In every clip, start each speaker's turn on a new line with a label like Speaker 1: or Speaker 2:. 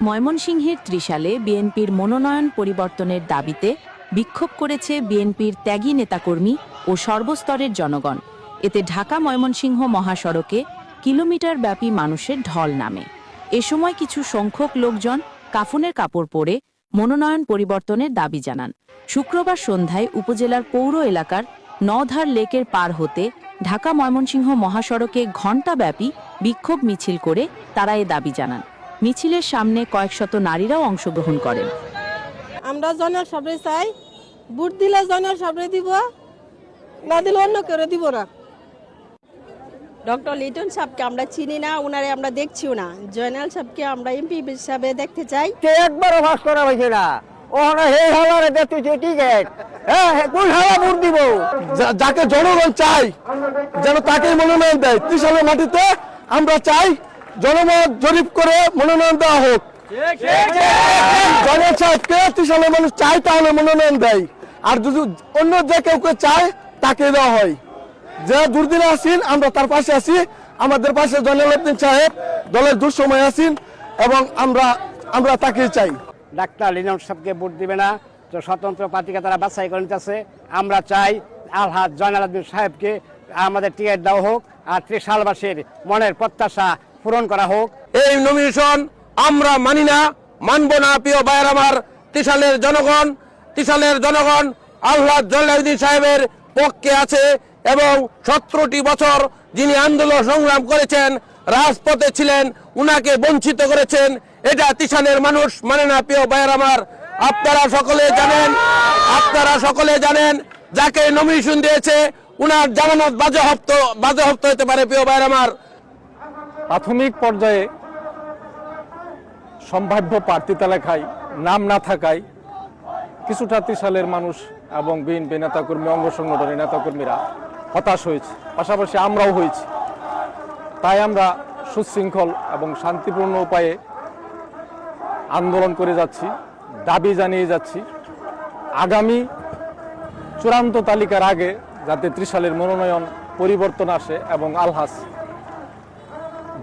Speaker 1: ময়মনসিংহের ত্রিশালে বিএনপির মনোনয়ন পরিবর্তনের দাবিতে বিক্ষোভ করেছে বিএনপির ত্যাগী নেতাকর্মী ও সর্বস্তরের জনগণ। এতে ঢাকা ময়মনসিংহ মহাসড়কে কিলোমিটারব্যাপী মানুষের ঢল নামে। এ সময় কিছু সংখ্যক লোকজন কাফনের কাপড় পরে মনোনয়ন পরিবর্তনের দাবি জানান। শুক্রবার সন্ধ্যায় উপজেলার পৌর এলাকার নওধার লেকের পার হতে ঢাকা ময়মনসিংহ মহাসড়কে ঘণ্টাব্যাপী বিক্ষোভ মিছিল করে তারা এ দাবি জানান। মিছিলের সামনে কয়েকশত নারীরাও অংশগ্রহণ করেন।
Speaker 2: আমরা জনের সবরে চাই, ভোট দিলে জনের সবরে দিব, না দিলে অন্য কেউ দিব না।
Speaker 3: ডক্টর লিটন সাহেবকে আমরা চিনি না, উনারে আমরা দেখছিও না। জয়নাল সাহেবকে আমরা এমপি হিসাবে দেখতে চাই।
Speaker 4: একবারও পাস করা হয়েছে না, ওখানে এই হাওয়ারে দেখতেছে টিকেট, হ্যাঁ কোন হাওয়া ভোট দিব?
Speaker 5: যাকে জনগণ চাই যেন তাকেই মনোনয়ন দেয়। ত্রিশালের মাটিতে আমরা চাই জনমত জরিপ করে মনোনয়ন দেওয়া হোক। জয়নাল সাহেবকে ত্রিশালের মানুষ চায় তাহলে মনোনয়ন দেয়, আর যদি অন্য যে কেউ চায় তাকে দেওয়া হয়। যে দুর্দিনে আসেন আমরা তার পাশে আছি, আমাদের পাশে জয়নাল উদ্দিন সাহেব দলের দুঃসময় আছেন এবং আমরা তাকে চাই।
Speaker 4: ডাক্তার লিটন সাহেবকে ভোট দিবে না, তো স্বতন্ত্র প্রার্থীকে তারা বাছাই করে নিতেছে। আমরা চাই আলহাজ জয়নাল উদ্দিন সাহেবকে আমাদের টিকিট দেওয়া হোক, আর ত্রিশালবাসীর মনের প্রত্যাশা পূরণ করা হোক।
Speaker 5: এই নমিনেশন আমরা মানি না, মানব না। প্রিয় ভাইয়ের আমার, ত্রিশালের জনগণ আলহাজ জয়নাল উদ্দিন সাহেবের পক্ষে আছে এবং 17টি বছর যিনি আন্দোলন সংগ্রাম করেছেন, রাজপথে ছিলেন, উনাকে বঞ্চিত করেছেন। এটা ত্রিশালের মানুষ মানে না। প্রিয় ভাইয়ের আমার, আপনারা সকলে জানেন যাকে নমিনেশন দিয়েছে উনার জামানত বাজেয়াপ্ত হতে পারে। প্রিয় ভাইয়ের আমার,
Speaker 6: প্রাথমিক পর্যায়ে সম্ভাব্য প্রার্থী তালিকায় নাম না থাকায় কিছুটা ত্রিশালের মানুষ এবং বিএনপি নেতাকর্মী, অঙ্গ সংগঠনের নেতাকর্মীরা হতাশ হয়েছে, পাশাপাশি আমরাও হয়েছি। তাই আমরা সুশৃঙ্খল এবং শান্তিপূর্ণ উপায়ে আন্দোলন করে যাচ্ছি, দাবি জানিয়ে যাচ্ছি আগামী চূড়ান্ত তালিকার আগে যাতে ত্রিশালের মনোনয়ন পরিবর্তন আসে এবং আলহাজ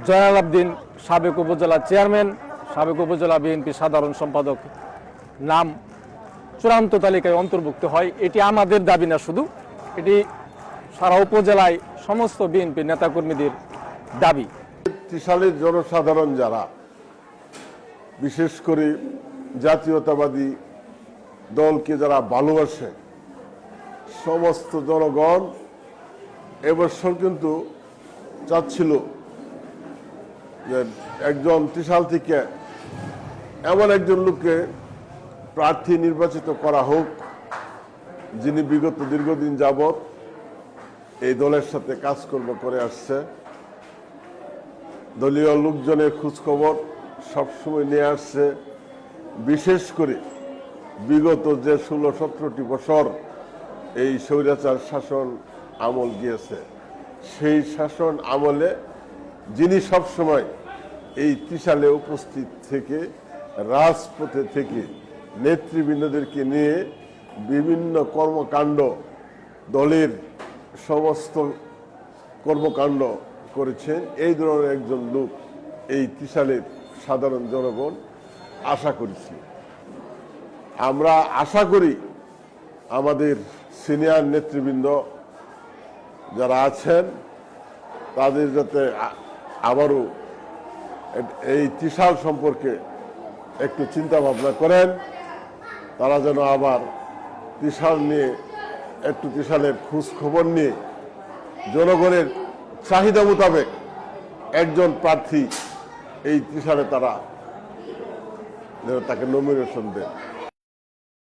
Speaker 6: জয়নাল উদ্দিন সাবেক উপজেলা চেয়ারম্যান, সাবেক উপজেলা বিএনপি সাধারণ সম্পাদক নাম চূড়ান্ত তালিকায় অন্তর্ভুক্ত হয়। এটি আমাদের দাবি না শুধু, এটি সারা উপজেলায় সমস্ত বিএনপি নেতাকর্মীদের দাবি।
Speaker 7: ত্রিশালের জনসাধারণ যারা বিশেষ করে জাতীয়তাবাদী দলকে যারা ভালোবাসে, সমস্ত জনগণ এবছর কিন্তু চাচ্ছিল যে একজন ত্রিশাল থেকে এমন একজন লোককে প্রার্থী নির্বাচিত করা হোক যিনি বিগত দীর্ঘদিন যাবৎ এই দলের সাথে কাজকর্ম করে আসছে, দলীয় লোকজনের খোঁজখবর সবসময় নিয়ে আসছে। বিশেষ করে বিগত যে 16-17টি বছর এই স্বৈরাচার শাসন আমল গিয়েছে, সেই শাসন আমলে যিনি সবসময় এই ত্রিশালে উপস্থিত থেকে রাজপথে থেকে নেতৃবৃন্দদেরকে নিয়ে বিভিন্ন কর্মকাণ্ড, দলের সমস্ত কর্মকাণ্ড করেছেন, এই ধরনের একজন লোক এই ত্রিশালের সাধারণ জনগণ আশা করেছি। আমরা আশা করি আমাদের সিনিয়র নেতৃবৃন্দ যারা আছেন তাদের যাতে আবারও এই ত্রিশাল সম্পর্কে একটু চিন্তা ভাবনা করেন, তারা যেন আবার ত্রিশাল নিয়ে একটু ত্রিশালের খোঁজ খবর নিয়ে জনগণের চাহিদা মোতাবেক একজন প্রার্থী এই ত্রিশালে তারা যেন তাকে নমিনেশন দেন।